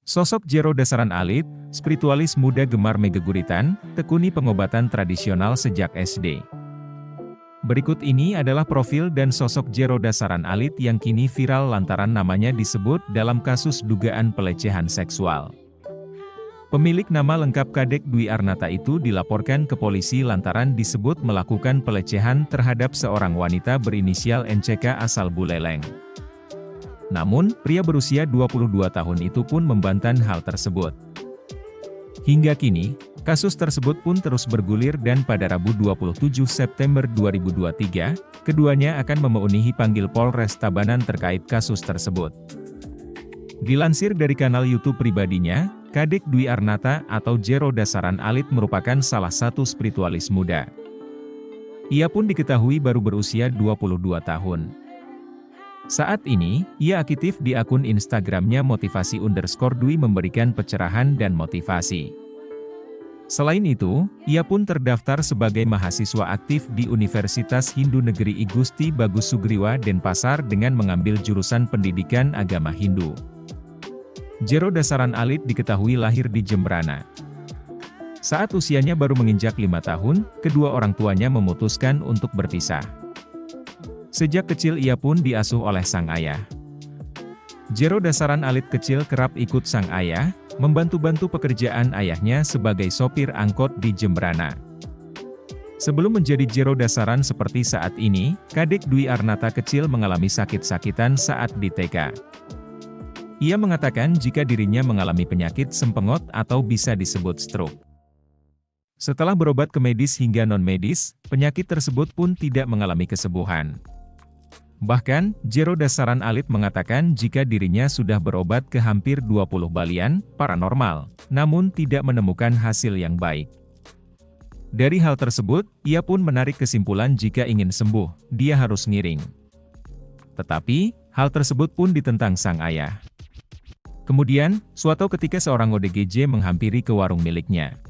Sosok Jero Dasaran Alit, spiritualis muda gemar megaguritan, tekuni pengobatan tradisional sejak SD. Berikut ini adalah profil dan sosok Jero Dasaran Alit yang kini viral lantaran namanya disebut dalam kasus dugaan pelecehan seksual. Pemilik nama lengkap Kadek Dwi Arnata itu dilaporkan ke polisi lantaran disebut melakukan pelecehan terhadap seorang wanita berinisial NCK asal Buleleng. Namun, pria berusia 22 tahun itu pun membantah hal tersebut. Hingga kini, kasus tersebut pun terus bergulir dan pada Rabu 27 September 2023, keduanya akan memenuhi panggil Polres Tabanan terkait kasus tersebut. Dilansir dari kanal YouTube pribadinya, Kadek Dwi Arnata atau Jero Dasaran Alit merupakan salah satu spiritualis muda. Ia pun diketahui baru berusia 22 tahun. Saat ini, ia aktif di akun Instagramnya motivasi_Dwi memberikan pencerahan dan motivasi. Selain itu, ia pun terdaftar sebagai mahasiswa aktif di Universitas Hindu Negeri I Gusti Bagus Sugriwa Denpasar dengan mengambil jurusan pendidikan agama Hindu. Jero Dasaran Alit diketahui lahir di Jembrana. Saat usianya baru menginjak 5 tahun, kedua orang tuanya memutuskan untuk berpisah. Sejak kecil ia pun diasuh oleh sang ayah. Jero Dasaran Alit kecil kerap ikut sang ayah, membantu-bantu pekerjaan ayahnya sebagai sopir angkot di Jembrana. Sebelum menjadi Jero Dasaran seperti saat ini, Kadek Dwi Arnata kecil mengalami sakit-sakitan saat di TK. Ia mengatakan jika dirinya mengalami penyakit sempengot atau bisa disebut stroke. Setelah berobat ke medis hingga non-medis, penyakit tersebut pun tidak mengalami kesembuhan. Bahkan, Jero Dasaran Alit mengatakan jika dirinya sudah berobat ke hampir 20 balian paranormal, namun tidak menemukan hasil yang baik. Dari hal tersebut, ia pun menarik kesimpulan jika ingin sembuh, dia harus ngiring. Tetapi, hal tersebut pun ditentang sang ayah. Kemudian, suatu ketika seorang ODGJ menghampiri ke warung miliknya.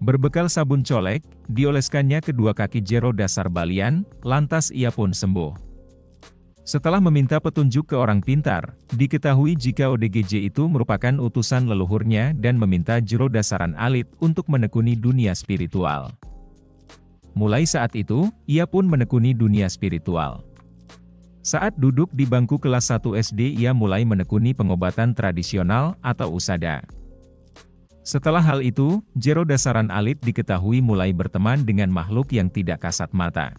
Berbekal sabun colek, dioleskannya kedua kaki Jero Dasar Balian, lantas ia pun sembuh. Setelah meminta petunjuk ke orang pintar, diketahui jika ODGJ itu merupakan utusan leluhurnya dan meminta Jero Dasaran Alit untuk menekuni dunia spiritual. Mulai saat itu, ia pun menekuni dunia spiritual. Saat duduk di bangku kelas 1 SD ia mulai menekuni pengobatan tradisional atau usada. Setelah hal itu, Jero Dasaran Alit diketahui mulai berteman dengan makhluk yang tidak kasat mata.